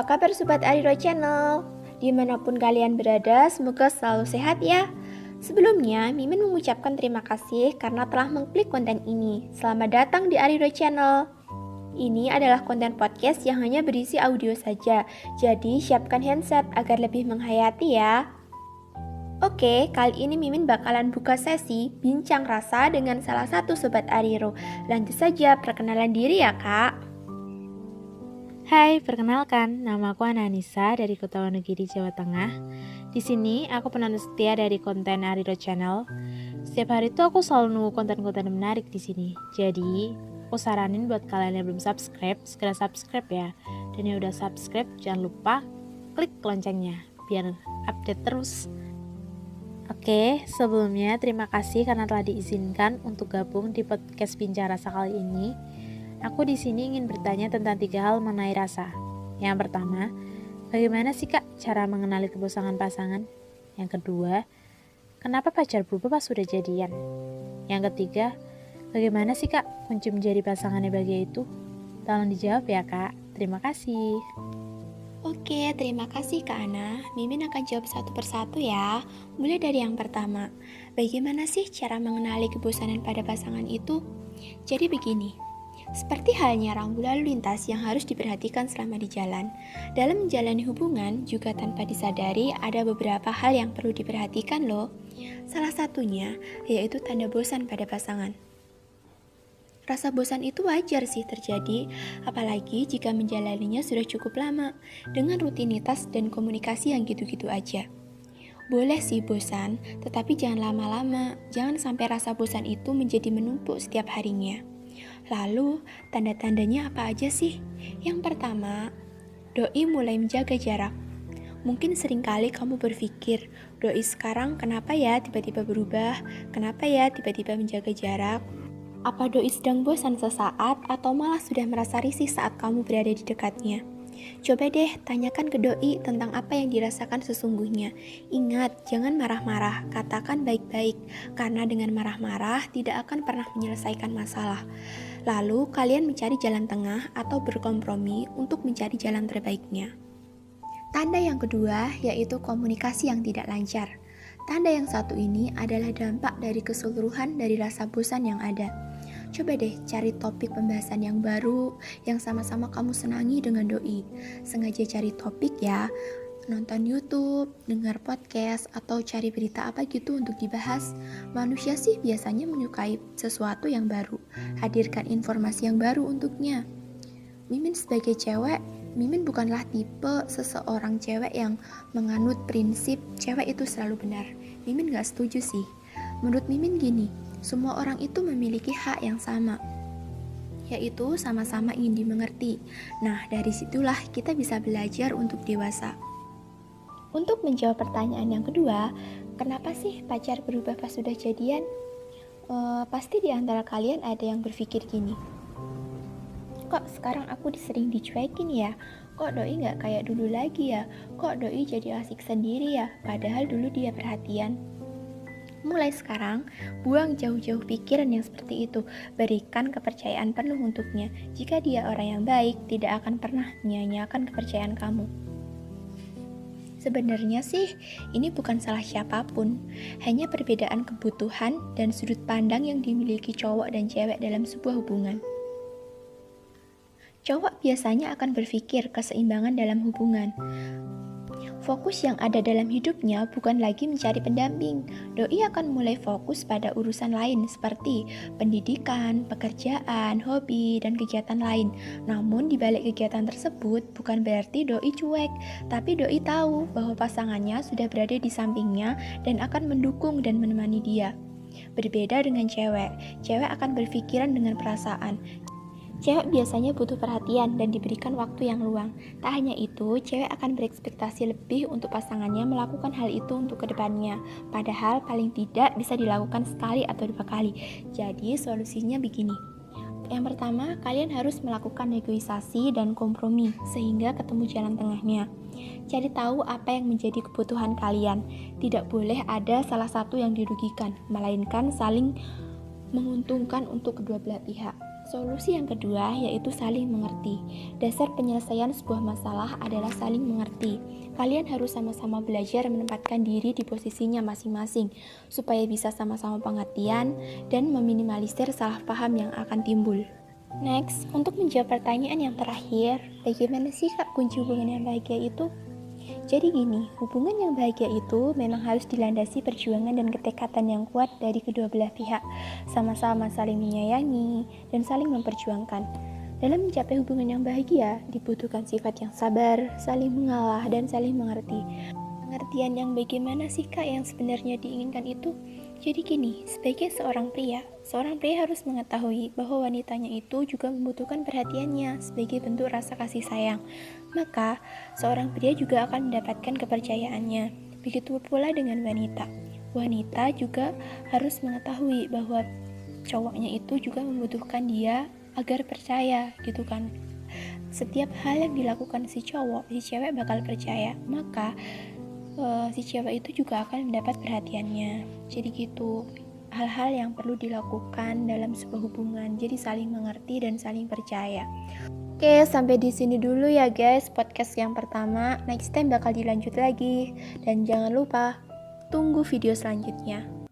Apa kabar Sobat Ariro Channel? Dimanapun kalian berada, semoga selalu sehat ya. Sebelumnya, Mimin mengucapkan terima kasih karena telah mengklik konten ini. Selamat datang di Ariro Channel. Ini adalah konten podcast yang hanya berisi audio saja, jadi siapkan handset agar lebih menghayati ya. Oke, kali ini Mimin bakalan buka sesi bincang rasa dengan salah satu Sobat Ariro. Lanjut saja perkenalan diri ya kak. Hai, perkenalkan, nama aku Ananisa dari Kota Wonogiri, Jawa Tengah. Di sini aku penonton setia dari konten Ariro Channel. Setiap hari itu aku selalu nunggu konten-konten menarik di sini. Jadi, aku saranin buat kalian yang belum subscribe, segera subscribe ya. Dan yang udah subscribe, jangan lupa klik loncengnya biar update terus. Oke, sebelumnya terima kasih karena telah diizinkan untuk gabung di podcast Bincang Rasa kali ini. Aku di sini ingin bertanya tentang 3 hal mengenai rasa. Yang pertama, bagaimana sih Kak cara mengenali kebosanan pasangan? Yang kedua, kenapa pacar berubah pas sudah jadian? Yang ketiga, bagaimana sih Kak kunci menjadi pasangannya bahagia itu? Tolong dijawab ya Kak. Terima kasih. Oke, terima kasih Kak Ana. Mimin akan jawab satu persatu ya. Mulai dari yang pertama, bagaimana sih cara mengenali kebosanan pada pasangan itu? Jadi begini, seperti halnya rambu lalu lintas yang harus diperhatikan selama di jalan. Dalam menjalani hubungan, juga tanpa disadari ada beberapa hal yang perlu diperhatikan loh. Salah satunya, yaitu tanda bosan pada pasangan. Rasa bosan itu wajar sih terjadi, apalagi jika menjalaninya sudah cukup lama, dengan rutinitas dan komunikasi yang gitu-gitu aja. Boleh sih bosan, tetapi jangan lama-lama, jangan sampai rasa bosan itu menjadi menumpuk setiap harinya. Lalu, tanda-tandanya apa aja sih? Yang pertama, doi mulai menjaga jarak. Mungkin seringkali kamu berpikir, doi sekarang kenapa ya tiba-tiba berubah? Kenapa ya tiba-tiba menjaga jarak? Apa doi sedang bosan sesaat atau malah sudah merasa risih saat kamu berada di dekatnya? Coba deh tanyakan ke doi tentang apa yang dirasakan sesungguhnya. Ingat, jangan marah-marah, katakan baik-baik, karena dengan marah-marah tidak akan pernah menyelesaikan masalah. Lalu kalian mencari jalan tengah atau berkompromi untuk mencari jalan terbaiknya. Tanda yang kedua yaitu komunikasi yang tidak lancar. Tanda yang satu ini adalah dampak dari keseluruhan dari rasa bosan yang ada. Coba deh cari topik pembahasan yang baru yang sama-sama kamu senangi dengan doi. Sengaja cari topik ya, nonton YouTube, dengar podcast, atau cari berita apa gitu untuk dibahas. Manusia sih biasanya menyukai sesuatu yang baru. Hadirkan informasi yang baru untuknya. Mimin sebagai cewek, Mimin bukanlah tipe seseorang cewek yang menganut prinsip cewek itu selalu benar. Mimin gak setuju sih. Menurut Mimin gini, semua orang itu memiliki hak yang sama, yaitu sama-sama ingin dimengerti. Nah, dari situlah kita bisa belajar untuk dewasa. Untuk menjawab pertanyaan yang kedua, kenapa sih pacar berubah pas sudah jadian? Pasti di antara kalian ada yang berpikir gini, kok sekarang aku sering dicuekin ya? Kok doi gak kayak dulu lagi ya? Kok doi jadi asik sendiri ya? Padahal dulu dia perhatian. Mulai sekarang, buang jauh-jauh pikiran yang seperti itu. Berikan kepercayaan penuh untuknya. Jika dia orang yang baik, tidak akan pernah menyia-nyiakan kepercayaan kamu. Sebenarnya sih, ini bukan salah siapapun. Hanya perbedaan kebutuhan dan sudut pandang yang dimiliki cowok dan cewek dalam sebuah hubungan. Cowok biasanya akan berpikir keseimbangan dalam hubungan. Fokus yang ada dalam hidupnya bukan lagi mencari pendamping. Doi akan mulai fokus pada urusan lain seperti pendidikan, pekerjaan, hobi, dan kegiatan lain. Namun di balik kegiatan tersebut bukan berarti doi cuek, tapi doi tahu bahwa pasangannya sudah berada di sampingnya dan akan mendukung dan menemani dia. Berbeda dengan cewek, cewek akan berpikiran dengan perasaan. Cewek biasanya butuh perhatian dan diberikan waktu yang luang. Tak hanya itu, cewek akan berekspektasi lebih untuk pasangannya melakukan hal itu untuk kedepannya. Padahal paling tidak bisa dilakukan sekali atau 2 kali. Jadi solusinya begini. Yang pertama, kalian harus melakukan negosiasi dan kompromi sehingga ketemu jalan tengahnya. Cari tahu apa yang menjadi kebutuhan kalian. Tidak boleh ada salah satu yang dirugikan, melainkan saling menguntungkan untuk kedua belah pihak. Solusi yang kedua yaitu saling mengerti. Dasar penyelesaian sebuah masalah adalah saling mengerti. Kalian harus sama-sama belajar menempatkan diri di posisinya masing-masing, supaya bisa sama-sama pengertian dan meminimalisir salah paham yang akan timbul. Next, untuk menjawab pertanyaan yang terakhir, bagaimana sih Kak kunci hubungan yang bahagia itu? Jadi gini, hubungan yang bahagia itu memang harus dilandasi perjuangan dan ketekatan yang kuat dari kedua belah pihak, sama-sama saling menyayangi dan saling memperjuangkan. Dalam mencapai hubungan yang bahagia, dibutuhkan sifat yang sabar, saling mengalah, dan saling mengerti. Pengertian yang bagaimana sih Kak yang sebenarnya diinginkan itu? Jadi gini, sebagai seorang pria harus mengetahui bahwa wanitanya itu juga membutuhkan perhatiannya sebagai bentuk rasa kasih sayang. Maka, seorang pria juga akan mendapatkan kepercayaannya. Begitu pula dengan wanita. Wanita juga harus mengetahui bahwa cowoknya itu juga membutuhkan dia agar percaya gitu kan. Setiap hal yang dilakukan si cowok, si cewek bakal percaya. Maka si cewek itu juga akan mendapat perhatiannya. Jadi gitu, hal-hal yang perlu dilakukan dalam sebuah hubungan. Jadi saling mengerti dan saling percaya. Oke, sampai di sini dulu ya guys podcast yang pertama. Next time bakal dilanjut lagi. Dan jangan lupa tunggu video selanjutnya.